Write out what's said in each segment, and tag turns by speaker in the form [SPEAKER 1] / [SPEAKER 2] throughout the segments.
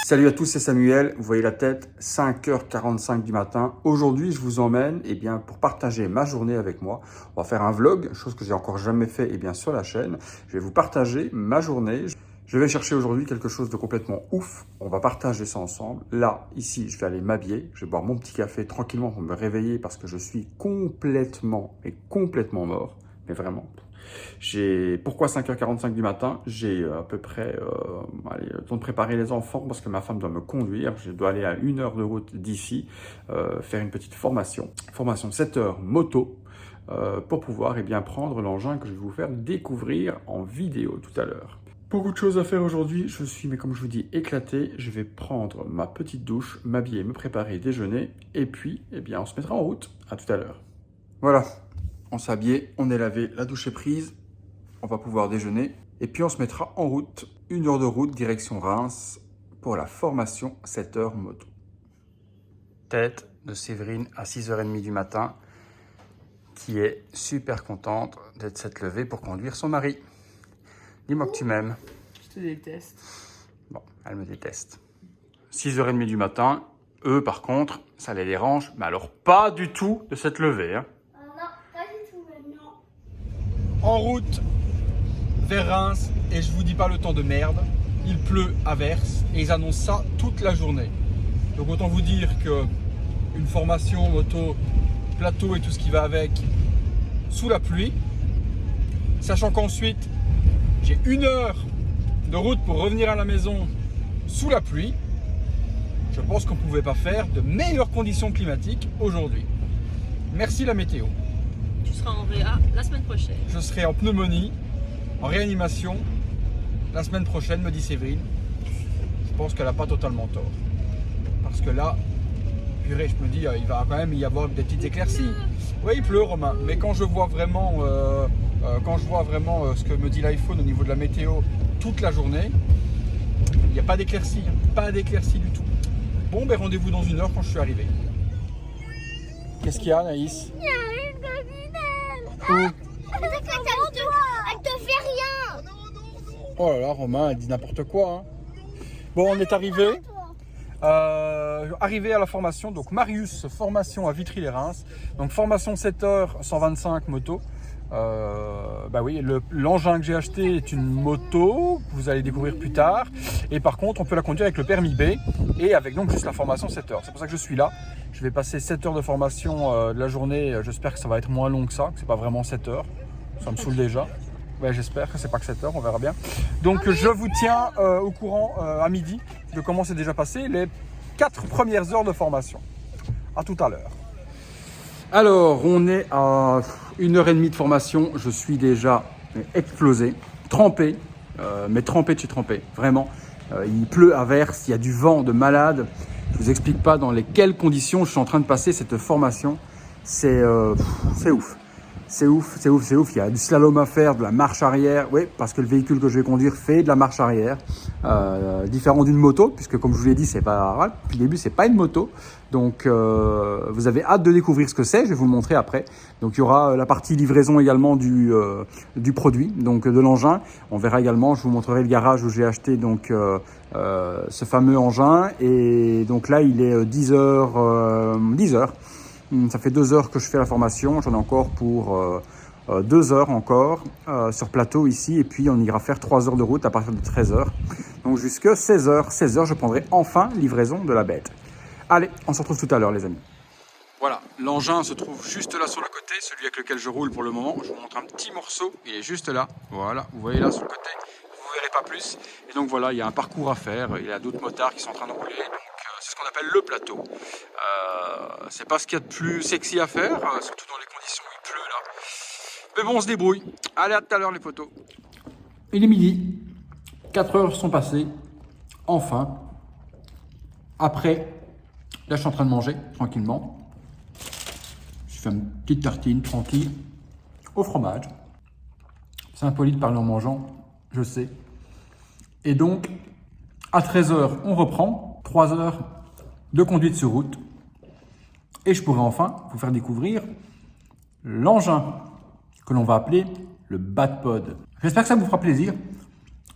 [SPEAKER 1] Salut à tous, c'est Samuel. Vous voyez la tête, 5h45 du matin. Aujourd'hui, je vous emmène pour partager ma journée avec moi. On va faire un vlog, chose que j'ai encore jamais fait sur la chaîne. Je vais vous partager ma journée. Je vais chercher aujourd'hui quelque chose de complètement ouf. On va partager ça ensemble. Là, ici, je vais aller m'habiller. Je vais boire mon petit café tranquillement pour me réveiller parce que je suis complètement mort. Mais vraiment. Pourquoi 5h45 du matin? J'ai à peu près le temps de préparer les enfants parce que ma femme doit me conduire. Je dois aller à 1 heure de route d'ici, faire une petite formation. Formation 7 heures moto pour pouvoir prendre l'engin que je vais vous faire découvrir en vidéo tout à l'heure. Beaucoup de choses à faire aujourd'hui. Je suis, mais comme je vous dis, éclaté. Je vais prendre ma petite douche, m'habiller, me préparer, déjeuner. Et puis, on se mettra en route. À tout à l'heure. Voilà. On s'est habillé, on est lavé, la douche est prise, on va pouvoir déjeuner. Et puis on se mettra en route, 1 heure de route, direction Reims, pour la formation 7 heures moto. Tête de Séverine à 6h30 du matin, qui est super contente d'être s'être levée pour conduire son mari. Dis-moi que tu m'aimes.
[SPEAKER 2] Je te déteste.
[SPEAKER 1] Bon, elle me déteste. 6h30 du matin, eux par contre, ça les dérange, mais alors pas du tout de s'être levée, hein. En route vers Reims, et je vous dis pas le temps de merde, il pleut à verse et ils annoncent ça toute la journée. Donc autant vous dire que une formation moto, plateau et tout ce qui va avec, sous la pluie, sachant qu'ensuite j'ai 1 heure de route pour revenir à la maison sous la pluie, je pense qu'on ne pouvait pas faire de meilleures conditions climatiques aujourd'hui. Merci la météo.
[SPEAKER 2] Tu seras en réa la semaine prochaine.
[SPEAKER 1] Je serai en pneumonie, en réanimation, la semaine prochaine, me dit Séverine. Je pense qu'elle n'a pas totalement tort. Parce que là, purée, je me dis, il va quand même y avoir des petites éclaircies. Oui, il pleut, Romain. Mais quand je vois vraiment, ce que me dit l'iPhone au niveau de la météo toute la journée, il n'y a pas d'éclaircies. Pas d'éclaircies du tout. Bon, rendez-vous dans 1 heure quand je suis arrivé. Qu'est-ce qu'il y a, Anaïs?
[SPEAKER 3] Elle te fait rien.
[SPEAKER 1] Oh là là, Romain, elle dit n'importe quoi. Hein. Bon, on est arrivé. Arrivé à la formation, donc Marius, formation à Vitry-les-Reims. Donc formation 7 heures, 125 motos. Oui, l'engin que j'ai acheté est une moto que vous allez découvrir plus tard. Et par contre, on peut la conduire avec le permis B et avec donc juste la formation 7 heures. C'est pour ça que je suis là. Je vais passer 7 heures de formation de la journée. J'espère que ça va être moins long que ça, que c'est pas vraiment 7 heures. Ça me saoule déjà. Ouais, j'espère que c'est pas que 7 heures, on verra bien. Donc je vous tiens au courant à midi de comment c'est déjà passé les 4 premières heures de formation. À tout à l'heure. Alors, on est à 1h30 de formation. Je suis déjà explosé, trempé, mais trempé de chez trempé, vraiment. Il pleut à verse, il y a du vent de malade. Je vous explique pas dans quelles conditions je suis en train de passer cette formation. C'est ouf. C'est ouf. Il y a du slalom à faire, de la marche arrière. Oui, parce que le véhicule que je vais conduire fait de la marche arrière. Différent d'une moto, puisque comme je vous l'ai dit, depuis le début, c'est pas une moto. Donc, vous avez hâte de découvrir ce que c'est. Je vais vous le montrer après. Donc, il y aura la partie livraison également du produit, donc de l'engin. On verra également, je vous montrerai le garage où j'ai acheté donc ce fameux engin. Et donc là, il est 10h. Ça fait 2 heures que je fais la formation. J'en ai encore pour 2 heures encore sur plateau ici. Et puis, on ira faire 3 heures de route à partir de 13h. Donc, jusqu'à 16h. 16h, je prendrai enfin livraison de la bête. Allez, on se retrouve tout à l'heure, les amis. Voilà, l'engin se trouve juste là sur le côté, celui avec lequel je roule pour le moment. Je vous montre un petit morceau, il est juste là. Voilà, vous voyez là sur le côté, vous ne verrez pas plus. Et donc voilà, il y a un parcours à faire, il y a d'autres motards qui sont en train de rouler. Donc c'est ce qu'on appelle le plateau. C'est pas ce qu'il y a de plus sexy à faire, surtout dans les conditions où il pleut là. Mais bon, on se débrouille. Allez, à tout à l'heure les potos. Il est midi, 4 heures sont passées, enfin. Après, là je suis en train de manger tranquillement. Je fais une petite tartine tranquille au fromage. C'est impoli de parler en mangeant, je sais. Et donc, à 13h, on reprend. 3 heures de conduite sur route. Et je pourrai enfin vous faire découvrir l'engin que l'on va appeler le Batpod. J'espère que ça vous fera plaisir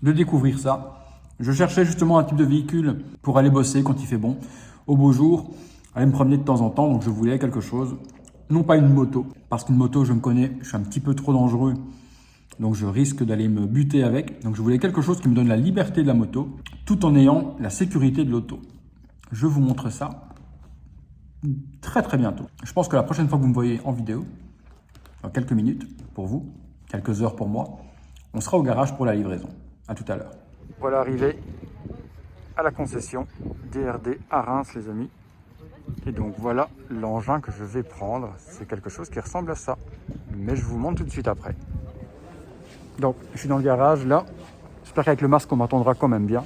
[SPEAKER 1] de découvrir ça. Je cherchais justement un type de véhicule pour aller bosser quand il fait bon, au beau jour, aller me promener de temps en temps, donc je voulais quelque chose, non pas une moto, parce qu'une moto, je me connais, je suis un petit peu trop dangereux, donc je risque d'aller me buter avec. Donc je voulais quelque chose qui me donne la liberté de la moto, tout en ayant la sécurité de l'auto. Je vous montre ça très très bientôt. Je pense que la prochaine fois que vous me voyez en vidéo, dans quelques minutes pour vous, quelques heures pour moi, on sera au garage pour la livraison. À tout à l'heure. Voilà arrivé à la concession DRD à Reims les amis. Et donc voilà l'engin que je vais prendre. C'est quelque chose qui ressemble à ça. Mais je vous montre tout de suite après. Donc je suis dans le garage là. J'espère qu'avec le masque on m'entendra quand même bien.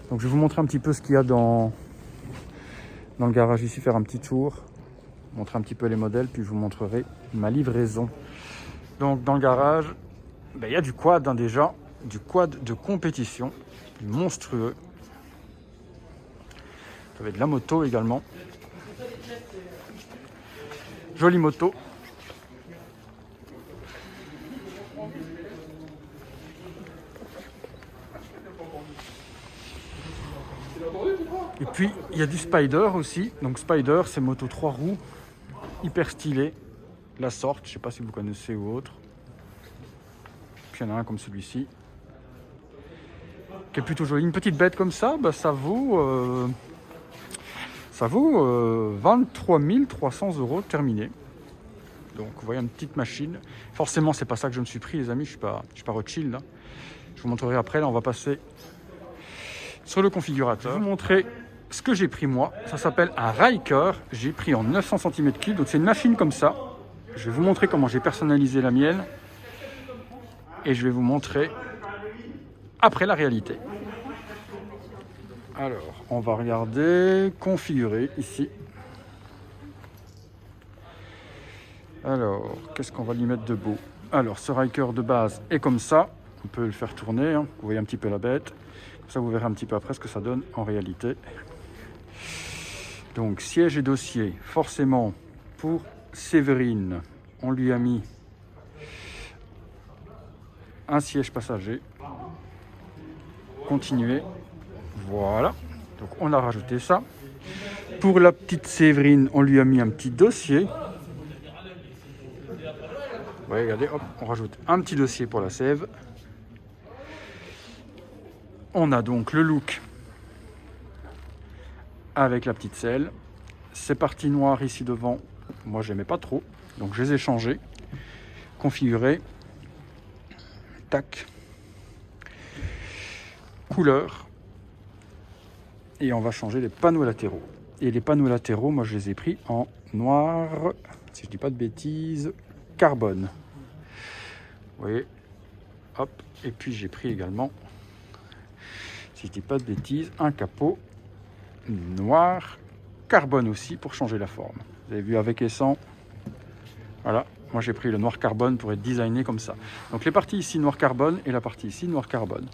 [SPEAKER 1] Donc je vais vous montrer un petit peu ce qu'il y a dans le garage ici, faire un petit tour. Montrer un petit peu les modèles puis je vous montrerai ma livraison. Donc dans le garage, il y a du quad déjà. Du quad de compétition. Monstrueux. Il y avait de la moto également. Jolie moto. Et puis il y a du Spider aussi. Donc Spider, c'est moto 3 roues, hyper stylé. La sorte, je ne sais pas si vous connaissez ou autre. Puis il y en a un comme celui-ci, qui est plutôt joli. Une petite bête comme ça, ça vaut 23 300 € terminé. Donc vous voyez une petite machine. Forcément c'est pas ça que je me suis pris les amis, je suis pas Rothschild. Je vous montrerai après, là on va passer sur le configurateur. Je vais vous montrer ce que j'ai pris moi. Ça s'appelle un Ryker, j'ai pris en 900 cm3, donc c'est une machine comme ça. Je vais vous montrer comment j'ai personnalisé la mienne. Et je vais vous montrer après la réalité. Alors, on va regarder, configurer ici. Alors, qu'est-ce qu'on va lui mettre de beau? Alors, ce Ryker de base est comme ça. On peut le faire tourner, hein. Vous voyez un petit peu la bête. Comme ça, vous verrez un petit peu après ce que ça donne en réalité. Donc, siège et dossier, forcément, pour Séverine, on lui a mis un siège passager. Continuer. Voilà. Donc, on a rajouté ça. Pour la petite Séverine, on lui a mis un petit dossier. Ouais, regardez, hop, on rajoute un petit dossier pour la sève. On a donc le look avec la petite selle. Ces parties noires ici devant, moi j'aimais pas trop, donc je les ai changées. Configurer. Tac. Couleur. Et on va changer les panneaux latéraux. Et les panneaux latéraux, moi je les ai pris en noir, si je dis pas de bêtises, carbone. Vous voyez, hop, et puis j'ai pris également, si je dis pas de bêtises, un capot noir carbone aussi pour changer la forme. Vous avez vu avec et sans. Voilà, moi j'ai pris le noir carbone pour être designé comme ça. Donc les parties ici noir carbone et la partie ici noir carbone.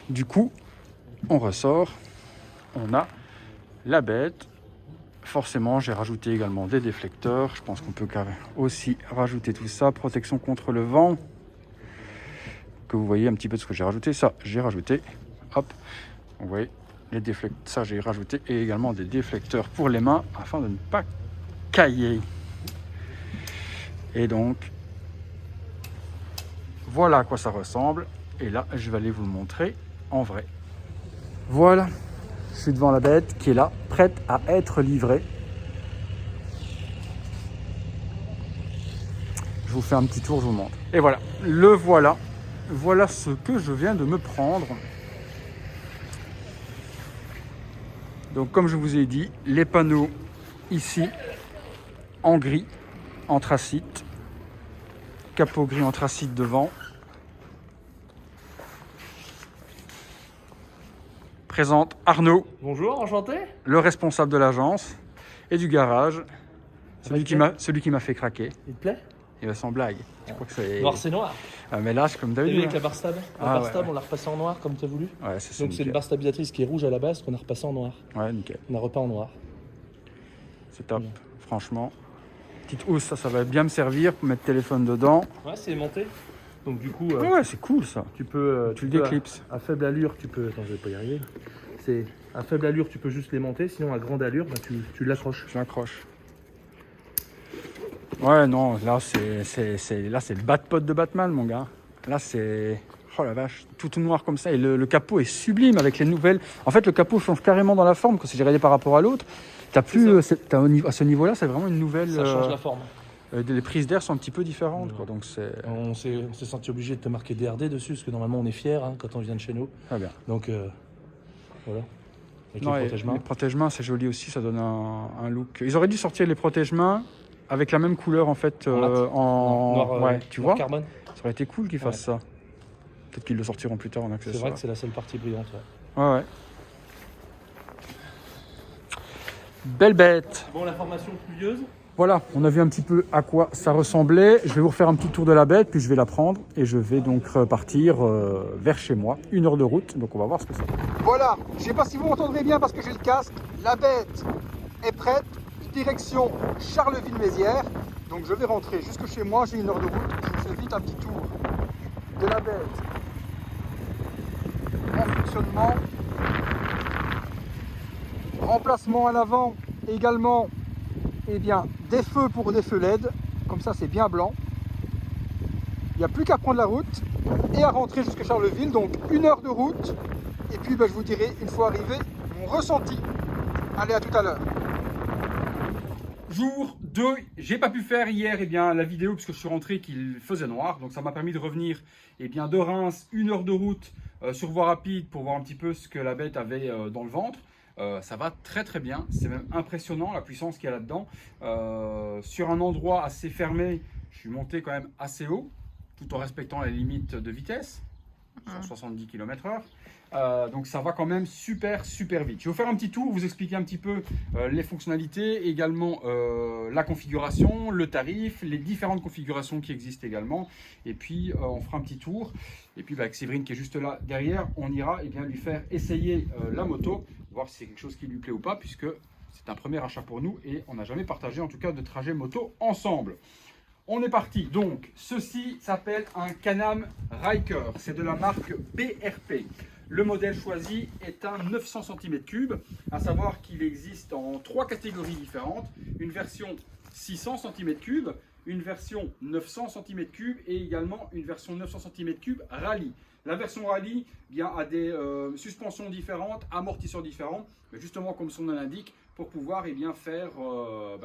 [SPEAKER 1] Du coup, on ressort, on a la bête. Forcément, j'ai rajouté également des déflecteurs. Je pense qu'on peut aussi rajouter tout ça. Protection contre le vent. Que vous voyez un petit peu de ce que j'ai rajouté. Ça, j'ai rajouté. Hop. Vous voyez, les déflecteurs. Ça, j'ai rajouté. Et également des déflecteurs pour les mains afin de ne pas cailler. Et donc, voilà à quoi ça ressemble. Et là, je vais aller vous le montrer en vrai. Voilà. Je suis devant la bête qui est là, prête à être livrée. Je vous fais un petit tour, je vous montre. Et voilà, le voilà. Voilà ce que je viens de me prendre. Donc comme je vous ai dit, les panneaux ici en gris, anthracite. Capot gris anthracite devant. Présente Arnaud.
[SPEAKER 4] Bonjour, enchanté.
[SPEAKER 1] Le responsable de l'agence et du garage. Celui qui m'a fait craquer.
[SPEAKER 4] Il te plaît?
[SPEAKER 1] Il va sans blague. Je crois que c'est...
[SPEAKER 4] Noir, c'est noir.
[SPEAKER 1] Ah, mais là, c'est comme
[SPEAKER 4] T'as vu
[SPEAKER 1] d'habitude.
[SPEAKER 4] avec la barre stable? La barre stable, on l'a repassée en noir comme tu as voulu.
[SPEAKER 1] Ouais, c'est
[SPEAKER 4] Donc c'est une barre stabilisatrice qui est rouge à la base qu'on a repassée en noir.
[SPEAKER 1] Ouais, nickel.
[SPEAKER 4] On a repeint en noir.
[SPEAKER 1] C'est top, franchement. Petite housse, ça va bien me servir pour mettre le téléphone dedans.
[SPEAKER 4] Ouais, c'est monté. Donc du coup,
[SPEAKER 1] Ouais, c'est cool ça.
[SPEAKER 4] tu peux,
[SPEAKER 1] Tu le déclipses.
[SPEAKER 4] à faible allure, tu peux. Attends, je vais pas y arriver. C'est à faible allure, tu peux juste les monter. Sinon, à grande allure, bah, tu l'accroches.
[SPEAKER 1] Je l'accroche. Ouais, non, là c'est le bat-pot de Batman, mon gars. Là c'est... Oh la vache, tout noir comme ça. Et le capot est sublime avec les nouvelles... En fait, le capot change carrément dans la forme quand c'est regardé par rapport à l'autre. T'as plus... à ce niveau-là, c'est vraiment une nouvelle...
[SPEAKER 4] Ça change la forme.
[SPEAKER 1] Les prises d'air sont un petit peu différentes,
[SPEAKER 4] Ouais.
[SPEAKER 1] quoi. Donc c'est...
[SPEAKER 4] On s'est senti obligé de te marquer DRD dessus, parce que normalement on est fiers hein, quand on vient de chez nous.
[SPEAKER 1] Très bien.
[SPEAKER 4] Donc voilà. Avec
[SPEAKER 1] Non,
[SPEAKER 4] les
[SPEAKER 1] et
[SPEAKER 4] protège-mains.
[SPEAKER 1] les protège-mains, c'est joli aussi, ça donne un look. Ils auraient dû sortir les protège-mains avec la même couleur en fait
[SPEAKER 4] En mat. Noir,
[SPEAKER 1] ouais, tu
[SPEAKER 4] noir
[SPEAKER 1] vois.
[SPEAKER 4] carbone.
[SPEAKER 1] Ça aurait été cool qu'ils fassent ça. Peut-être qu'ils le sortiront plus tard en
[SPEAKER 4] C'est
[SPEAKER 1] accessoire.
[SPEAKER 4] vrai que c'est la seule partie brillante. Ouais.
[SPEAKER 1] Ouais, ouais. Belle bête.
[SPEAKER 4] Bon, la formation pluvieuse.
[SPEAKER 1] Voilà, on a vu un petit peu à quoi ça ressemblait. Je vais vous refaire un petit tour de la bête, puis je vais la prendre et je vais donc repartir vers chez moi. 1 heure de route, donc on va voir ce que c'est. Voilà, je ne sais pas si vous m'entendrez bien parce que j'ai le casque. La bête est prête, direction Charleville-Mézières. Donc je vais rentrer jusque chez moi, j'ai 1 heure de route. Je vous fais vite un petit tour de la bête en fonctionnement. Remplacement à l'avant également. Eh bien, des feux pour des feux LED, comme ça c'est bien blanc. Il n'y a plus qu'à prendre la route et à rentrer jusqu'à Charleville, donc 1 heure de route. Et puis je vous dirai une fois arrivé mon ressenti. Allez, à tout à l'heure. Jour 2, j'ai pas pu faire hier la vidéo parce que je suis rentré qu'il faisait noir, donc ça m'a permis de revenir de Reims, 1 heure de route sur voie rapide pour voir un petit peu ce que la bête avait dans le ventre. Ça va très très bien, c'est même impressionnant la puissance qu'il y a là-dedans. Sur un endroit assez fermé, je suis monté quand même assez haut, tout en respectant les limites de vitesse, 170 km/h. Donc ça va quand même super vite. Je vais vous faire un petit tour, vous expliquer un petit peu les fonctionnalités, également la configuration, le tarif, les différentes configurations qui existent également. Et puis on fera un petit tour. Et puis avec Séverine qui est juste là derrière, on ira lui faire essayer la moto, voir si c'est quelque chose qui lui plaît ou pas, puisque c'est un premier achat pour nous et on n'a jamais partagé en tout cas de trajet moto ensemble. On est parti, donc ceci s'appelle un Can-Am Ryker, c'est de la marque BRP. Le modèle choisi est un 900 cm3, à savoir qu'il existe en 3 catégories différentes, une version 600 cm3, une version 900 cm3 et également une version 900 cm3 rallye. La version rallye a des suspensions différentes, amortisseurs différents, mais justement comme son nom l'indique, pour pouvoir faire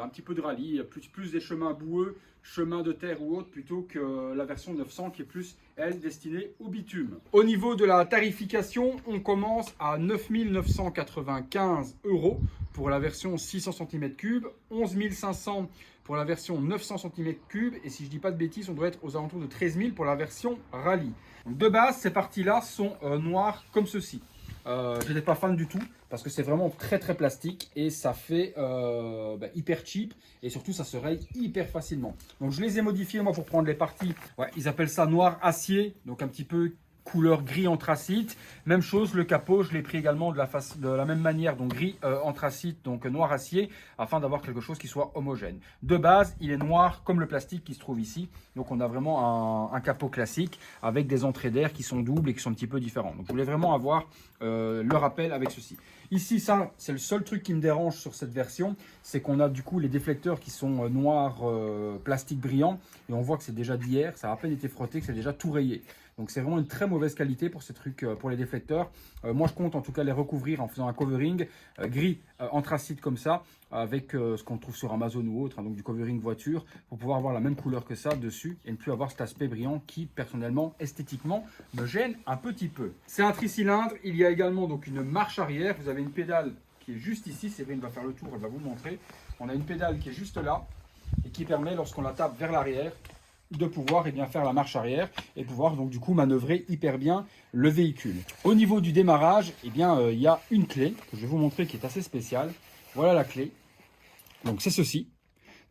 [SPEAKER 1] un petit peu de rallye, plus des chemins boueux, chemins de terre ou autre, plutôt que la version 900 qui est plus, elle, destinée au bitume. Au niveau de la tarification, on commence à 9 995 € pour la version 600 cm3, 11 500 pour la version 900 cm3, et si je ne dis pas de bêtises, on doit être aux alentours de 13 000 pour la version rallye. Donc de base, ces parties-là sont noires comme ceci. Je n'étais pas fan du tout parce que c'est vraiment très plastique et ça fait hyper cheap et surtout ça se raye hyper facilement. Donc je les ai modifiés moi pour prendre les parties, ils appellent ça noir acier, donc un petit peu couleur gris anthracite. Même chose, le capot, je l'ai pris également de la même manière, donc gris anthracite, donc noir acier, afin d'avoir quelque chose qui soit homogène. De base, il est noir comme le plastique qui se trouve ici. Donc on a vraiment un capot classique avec des entrées d'air qui sont doubles et qui sont un petit peu différentes. Donc je voulais vraiment avoir le rappel avec ceci. Ici, ça, c'est le seul truc qui me dérange sur cette version, c'est qu'on a du coup les déflecteurs qui sont noirs, plastique brillant, et on voit que c'est déjà d'hier, ça a à peine été frotté, que c'est déjà tout rayé. Donc c'est vraiment une très mauvaise qualité pour ces trucs, pour les déflecteurs. Moi je compte en tout cas les recouvrir en faisant un covering gris anthracite comme ça, avec ce qu'on trouve sur Amazon ou autre, donc du covering voiture, pour pouvoir avoir la même couleur que ça dessus et ne plus avoir cet aspect brillant qui personnellement, esthétiquement, me gêne un petit peu. C'est un tricylindre, il y a également donc une marche arrière, vous avez une pédale qui est juste ici, Séverine va faire le tour, elle va vous montrer. On a une pédale qui est juste là et qui permet lorsqu'on la tape vers l'arrière, de pouvoir faire la marche arrière et pouvoir donc du coup manœuvrer hyper bien le véhicule. Au niveau du démarrage, il y a une clé que je vais vous montrer qui est assez spéciale. Voilà la clé. Donc c'est ceci.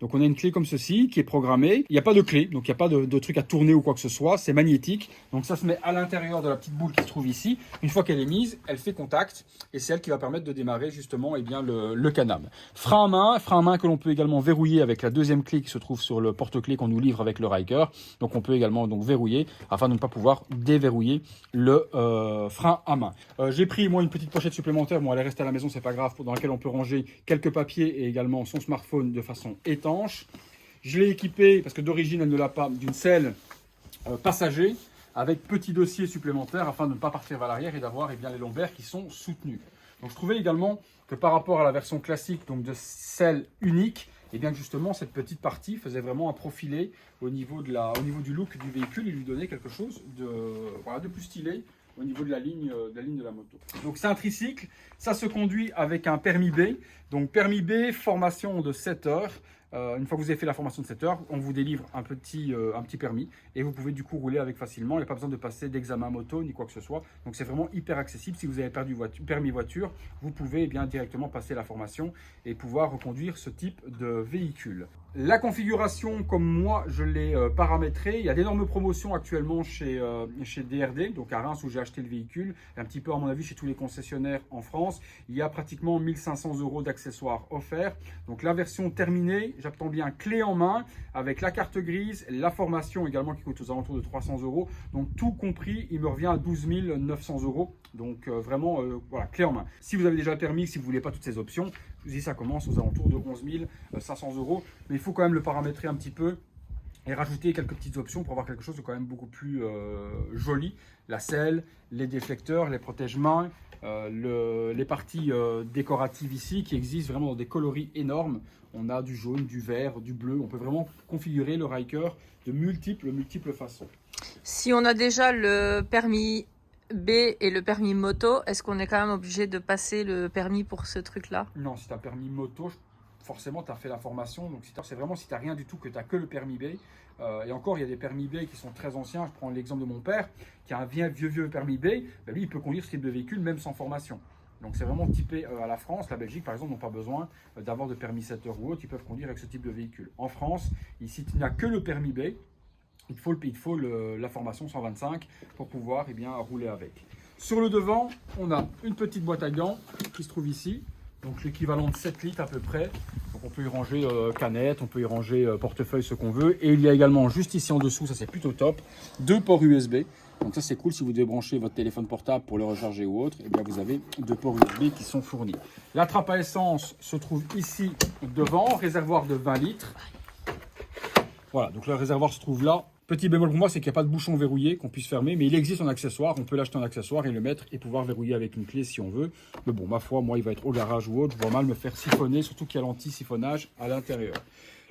[SPEAKER 1] Donc on a une clé comme ceci qui est programmée. Il n'y a pas de clé, donc il n'y a pas de truc à tourner ou quoi que ce soit. C'est magnétique. Donc ça se met à l'intérieur de la petite boule qui se trouve ici. Une fois qu'elle est mise, elle fait contact et c'est elle qui va permettre de démarrer justement le Can-Am. Frein à main que l'on peut également verrouiller avec la deuxième clé qui se trouve sur le porte-clés qu'on nous livre avec le Ryker. Donc on peut également donc verrouiller afin de ne pas pouvoir déverrouiller le frein à main. J'ai pris moi une petite pochette supplémentaire. Bon, elle est restée à la maison, c'est pas grave, dans laquelle on peut ranger quelques papiers et également son smartphone de façon étanche. Je l'ai équipé, parce que d'origine elle ne l'a pas, d'une selle passager avec petit dossier supplémentaire afin de ne pas partir vers l'arrière et d'avoir les lombaires qui sont soutenus. Donc je trouvais également que par rapport à la version classique donc de selle unique, et bien justement cette petite partie faisait vraiment un profilé au niveau du look du véhicule et lui donnait quelque chose de plus stylé au niveau de la ligne de la moto. Donc c'est un tricycle, ça se conduit avec un permis B. Donc permis B, formation de 7 heures. Une fois que vous avez fait la formation de 7 heures, on vous délivre un petit permis et vous pouvez du coup rouler avec facilement. Il n'y a pas besoin de passer d'examen moto ni quoi que ce soit. Donc c'est vraiment hyper accessible. Si vous avez perdu permis voiture, vous pouvez directement passer la formation et pouvoir reconduire ce type de véhicule. La configuration, comme moi je l'ai paramétrée, il y a d'énormes promotions actuellement chez DRD, donc à Reims où j'ai acheté le véhicule, et un petit peu à mon avis chez tous les concessionnaires en France. Il y a pratiquement 1500 € d'accessoires offerts. Donc la version terminée, j'attends bien clé en main avec la carte grise, la formation également qui coûte aux alentours de 300 €. Donc tout compris, il me revient à 12 900 €. Donc vraiment, voilà, clé en main. Si vous avez déjà le permis, si vous ne voulez pas toutes ces options, je vous dis ça commence aux alentours de 11 500 €. Mais il faut quand même le paramétrer un petit peu et rajouter quelques petites options pour avoir quelque chose de quand même beaucoup plus joli. La selle, les déflecteurs, les protège-mains, les parties décoratives ici qui existent vraiment dans des coloris énormes. On a du jaune, du vert, du bleu. On peut vraiment configurer le Ryker de multiples façons.
[SPEAKER 2] Si on a déjà le permis B et le permis moto, est-ce qu'on est quand même obligé de passer le permis pour ce truc-là?
[SPEAKER 1] Non, si tu as permis moto, forcément tu as fait la formation. Donc c'est vraiment si tu n'as rien du tout, que tu n'as que le permis B. Et encore, il y a des permis B qui sont très anciens. Je prends l'exemple de mon père qui a un vieux permis B. Ben lui, il peut conduire ce type de véhicule même sans formation. Donc c'est vraiment typé à la France. La Belgique, par exemple, n'ont pas besoin d'avoir de permis 7 heures ou autre. Ils peuvent conduire avec ce type de véhicule. En France, ici, tu n'as que le permis B. Il faut la formation 125 pour pouvoir rouler avec. Sur le devant, on a une petite boîte à gants qui se trouve ici. Donc l'équivalent de 7 litres à peu près. Donc on peut y ranger canettes, on peut y ranger portefeuille, ce qu'on veut. Et il y a également juste ici en dessous, ça c'est plutôt top, 2 ports USB. Donc ça c'est cool si vous devez brancher votre téléphone portable pour le recharger ou autre. Et bien vous avez 2 ports USB qui sont fournis. La trappe à essence se trouve ici devant, réservoir de 20 litres. Voilà, donc le réservoir se trouve là. Petit bémol pour moi, c'est qu'il n'y a pas de bouchon verrouillé qu'on puisse fermer, mais il existe en accessoire. On peut l'acheter en accessoire et le mettre et pouvoir verrouiller avec une clé si on veut. Mais bon, ma foi, moi, il va être au garage ou autre. Je vois mal me faire siphonner, surtout qu'il y a l'anti-siphonnage à l'intérieur.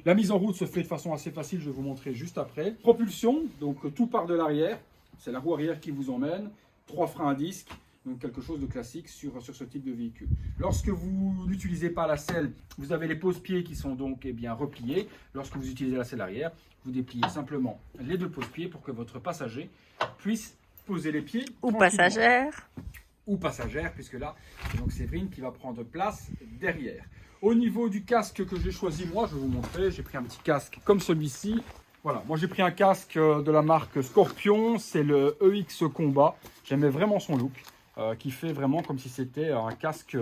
[SPEAKER 1] La mise en route se fait de façon assez facile, je vais vous montrer juste après. Propulsion, donc tout part de l'arrière. C'est la roue arrière qui vous emmène. 3 freins à disque. Donc quelque chose de classique sur ce type de véhicule. Lorsque vous n'utilisez pas la selle, vous avez les pose-pieds qui sont donc repliés. Lorsque vous utilisez la selle arrière, vous dépliez simplement les 2 pose-pieds pour que votre passager puisse poser les pieds.
[SPEAKER 2] Ou passagère.
[SPEAKER 1] Ou passagère, puisque là, c'est donc Séverine qui va prendre place derrière. Au niveau du casque que j'ai choisi, moi, je vais vous montrer. J'ai pris un petit casque comme celui-ci. Voilà, moi j'ai pris un casque de la marque Scorpion. C'est le EX Combat. J'aimais vraiment son look. Qui fait vraiment comme si c'était un casque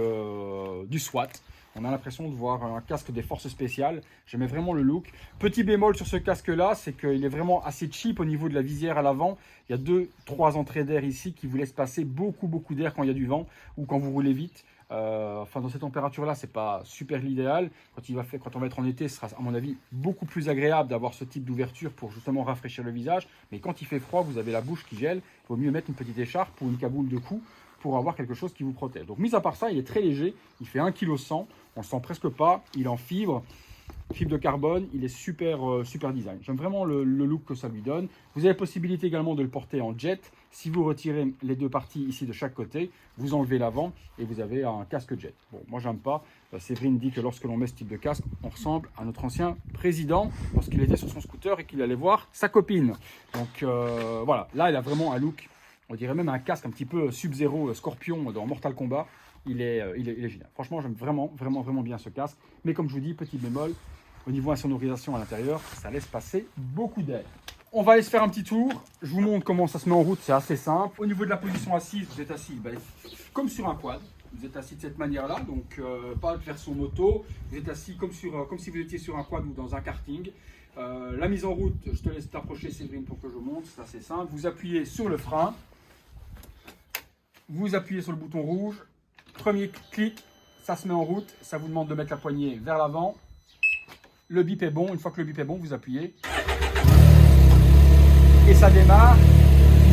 [SPEAKER 1] du SWAT. On a l'impression de voir un casque des forces spéciales. J'aimais vraiment le look. Petit bémol sur ce casque-là, c'est qu'il est vraiment assez cheap au niveau de la visière à l'avant. Il y a 2-3 entrées d'air ici qui vous laissent passer beaucoup d'air quand il y a du vent ou quand vous roulez vite. Dans ces températures-là, c'est pas super l'idéal. Quand on va être en été, ce sera à mon avis beaucoup plus agréable d'avoir ce type d'ouverture pour justement rafraîchir le visage. Mais quand il fait froid, vous avez la bouche qui gèle. Il vaut mieux mettre une petite écharpe ou une cagoule de cou pour avoir quelque chose qui vous protège. Donc mis à part ça, il est très léger. Il fait 1,1 kg. On le sent presque pas. Il est en fibre de carbone. Il est super design. J'aime vraiment le look que ça lui donne. Vous avez possibilité également de le porter en jet. Si vous retirez les 2 parties ici de chaque côté, vous enlevez l'avant et vous avez un casque jet. Bon, moi j'aime pas. Séverine dit que lorsque l'on met ce type de casque, on ressemble à notre ancien président lorsqu'il était sur son scooter et qu'il allait voir sa copine. Donc voilà, là il a vraiment un look, on dirait même un casque un petit peu Sub-Zero Scorpion dans Mortal Kombat. Il est génial. Franchement, j'aime vraiment bien ce casque. Mais comme je vous dis, petit bémol, au niveau insonorisation à l'intérieur, ça laisse passer beaucoup d'air. On va aller se faire un petit tour. Je vous montre comment ça se met en route, c'est assez simple. Au niveau de la position assise, vous êtes assis comme sur un quad. Vous êtes assis de cette manière-là, donc pas de version moto. Vous êtes assis comme si vous étiez sur un quad ou dans un karting. La mise en route, je te laisse t'approcher Séverine pour que je montre, c'est assez simple. Vous appuyez sur le frein, vous appuyez sur le bouton rouge, premier clic, ça se met en route, ça vous demande de mettre la poignée vers l'avant. Le bip est bon, une fois que le bip est bon, vous appuyez. Et ça démarre,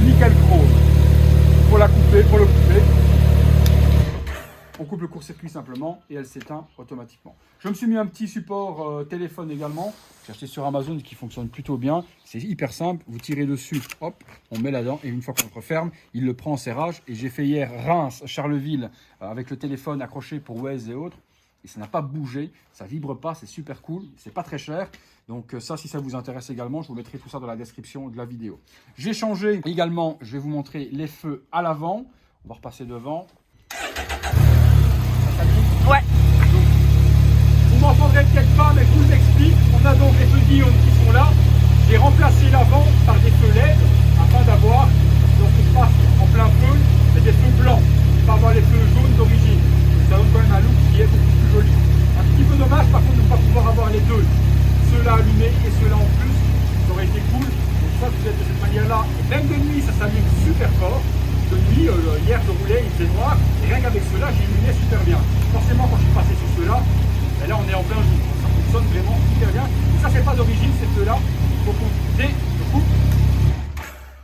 [SPEAKER 1] nickel chrome. Pour le couper, on coupe le court-circuit simplement et elle s'éteint automatiquement. Je me suis mis un petit support téléphone également. J'ai acheté sur Amazon qui fonctionne plutôt bien. C'est hyper simple. Vous tirez dessus, hop, on met là-dedans et une fois qu'on le referme, il le prend en serrage. Et j'ai fait hier Reims, Charleville avec le téléphone accroché pour Waze et autres. Et ça n'a pas bougé, ça vibre pas, c'est super cool. C'est pas très cher. Donc ça, si ça vous intéresse également, je vous mettrai tout ça dans la description de la vidéo. J'ai changé également, je vais vous montrer les feux à l'avant. On va repasser devant.
[SPEAKER 2] Ouais.
[SPEAKER 1] Donc, vous m'entendrez peut-être pas, mais je vous explique. On a donc les feux d'iode qui sont là. J'ai remplacé l'avant par des feux LED afin d'avoir, lorsque je passe en plein feu, des feux blancs, pas avoir les feux jaunes d'origine. Ça donne quand même un look qui est beaucoup plus joli. Un petit peu dommage par contre de ne pas pouvoir avoir les deux. Ceux-là allumés et ceux-là en plus, ça aurait été cool. Donc ça, vous êtes de cette manière-là. Et même de nuit, ça s'allume super fort. De nuit, hier je roulais, il faisait noir, et rien qu'avec ceux-là, j'illuminais super bien. Forcément, quand je suis passé sur ceux-là, ben là on est en plein jour, ça fonctionne vraiment super bien. Et ça, c'est pas d'origine, ces feux-là, il faut compter, je coupe.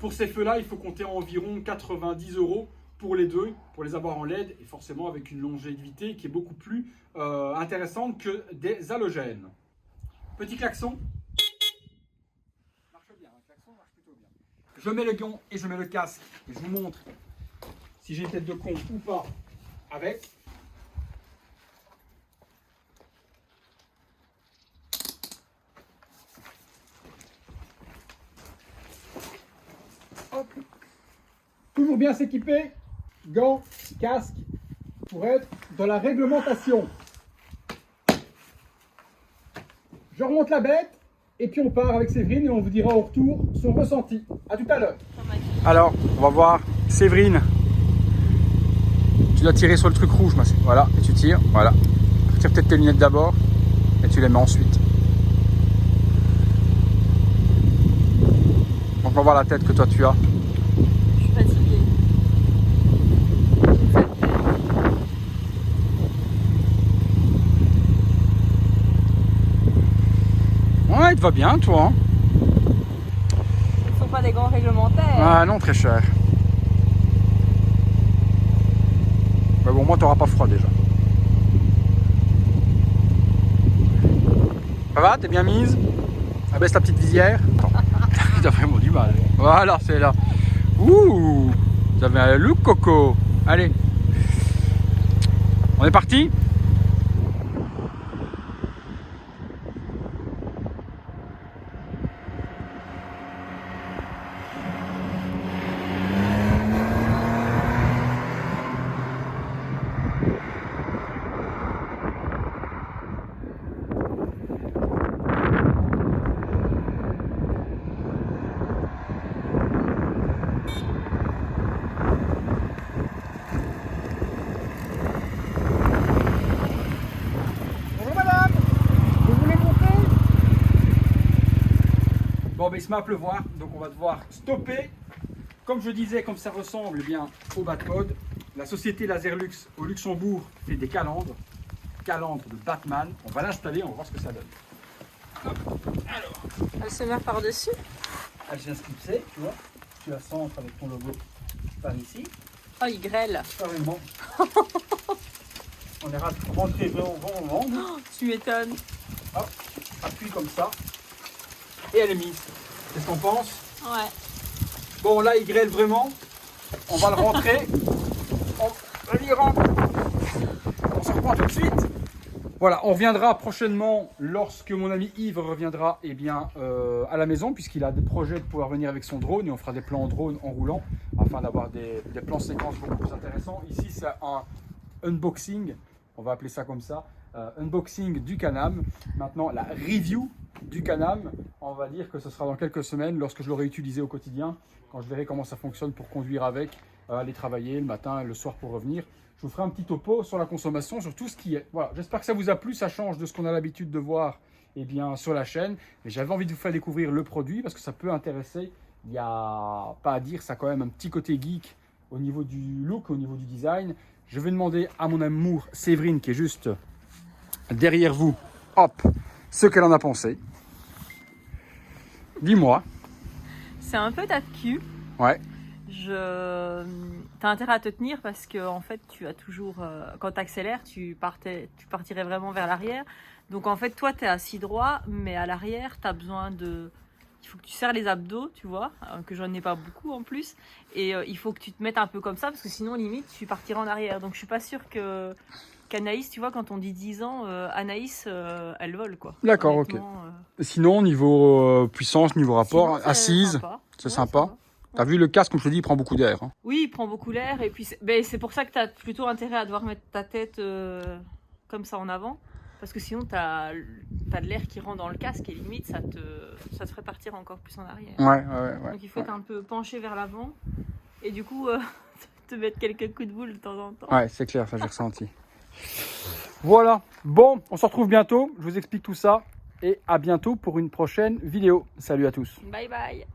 [SPEAKER 1] Pour ces feux-là, il faut compter environ 90 € pour les deux, pour les avoir en LED, et forcément avec une longévité qui est beaucoup plus intéressante que des halogènes. Petit klaxon. Marche bien, le klaxon marche plutôt bien. Je mets le gant et je mets le casque et je vous montre si j'ai une tête de con ou pas avec. Hop. Toujours bien s'équiper, gants, casque, pour être dans la réglementation. Je remonte la bête. Et puis on part avec Séverine et on vous dira au retour son ressenti. A tout à l'heure. Alors, on va voir Séverine. Tu dois tirer sur le truc rouge, voilà, et tu tires, voilà. Retire peut-être tes lunettes d'abord et tu les mets ensuite. Donc on va voir la tête que toi tu as.
[SPEAKER 2] Je suis fatiguée.
[SPEAKER 1] Ouais, il te va bien, toi. Hein.
[SPEAKER 2] Ce ne sont pas des gants réglementaires.
[SPEAKER 1] Ah non, très cher. Mais bon, moi, t'auras pas froid déjà. Ça va, t'es bien mise? Abaisse ta petite visière. T'as vraiment du mal. Voilà, c'est là. Ouh, vous avez un look, Coco. Allez. On est parti? Bon, ben, il se met à pleuvoir, donc on va devoir stopper. Comme je disais, comme ça ressemble bien au Batmode, la société Laserlux au Luxembourg fait des calandres de Batman. On va l'installer, on va voir ce que ça donne. Hop. Alors,
[SPEAKER 2] Elle se met par-dessus.
[SPEAKER 1] elle vient se clipser, tu vois. Tu la centres avec ton logo par ici.
[SPEAKER 2] Oh, il grêle.
[SPEAKER 1] Carrément. On est rentré vraiment au moment.
[SPEAKER 2] Oh, tu m'étonnes.
[SPEAKER 1] Hop, appuie comme ça. Et elle est mise. Qu'est-ce qu'on pense?
[SPEAKER 2] Ouais.
[SPEAKER 1] Bon, là, il grêle vraiment. On va le rentrer. Vas-y, rentre. On se reprend tout de suite. Voilà, on reviendra prochainement lorsque mon ami Yves reviendra à la maison, puisqu'il a des projets de pouvoir venir avec son drone et on fera des plans en drone en roulant afin d'avoir des plans séquences beaucoup plus intéressants. Ici, c'est un unboxing, on va appeler ça comme ça, unboxing du Can-Am. Maintenant, la review du Can-Am, on va dire que ce sera dans quelques semaines lorsque je l'aurai utilisé au quotidien, quand je verrai comment ça fonctionne pour conduire avec, aller travailler le matin et le soir pour revenir. Je vous ferai un petit topo sur la consommation, sur tout ce qui est. Voilà, j'espère que ça vous a plu, ça change de ce qu'on a l'habitude de voir sur la chaîne. Mais j'avais envie de vous faire découvrir le produit parce que ça peut intéresser. Il n'y a pas à dire, ça a quand même un petit côté geek au niveau du look, au niveau du design. Je vais demander à mon amour Séverine qui est juste derrière vous, hop, ce qu'elle en a pensé. Dis-moi.
[SPEAKER 2] C'est un peu tas de cul.
[SPEAKER 1] Ouais.
[SPEAKER 2] T'as intérêt à te tenir parce que en fait, tu as toujours, quand tu accélères, tu partirais vraiment vers l'arrière. Donc en fait, toi, tu es assis droit, mais à l'arrière, tu as besoin de... Il faut que tu serres les abdos, tu vois, que j'en ai pas beaucoup en plus. Et il faut que tu te mettes un peu comme ça parce que sinon, limite, tu partirais en arrière. Donc je suis pas sûre qu'Anaïs, tu vois, quand on dit 10 ans, Anaïs, elle vole, quoi.
[SPEAKER 1] D'accord, ok. Sinon, niveau puissance, niveau rapport,
[SPEAKER 2] sinon,
[SPEAKER 1] assise, c'est sympa. T'as vu le casque, comme je te dis, il prend beaucoup d'air. Hein.
[SPEAKER 2] Oui, il prend beaucoup d'air. Et puis, c'est pour ça que tu as plutôt intérêt à devoir mettre ta tête comme ça en avant. Parce que sinon, tu as de l'air qui rentre dans le casque et limite, ça te ferait partir encore plus en arrière.
[SPEAKER 1] Ouais.
[SPEAKER 2] Donc, il faut être un peu penché vers l'avant. Et du coup, te mettre quelques coups de boule de temps en temps.
[SPEAKER 1] Ouais, c'est clair, ça j'ai ressenti. Voilà. Bon, on se retrouve bientôt. Je vous explique tout ça. Et à bientôt pour une prochaine vidéo. Salut à tous.
[SPEAKER 2] Bye bye.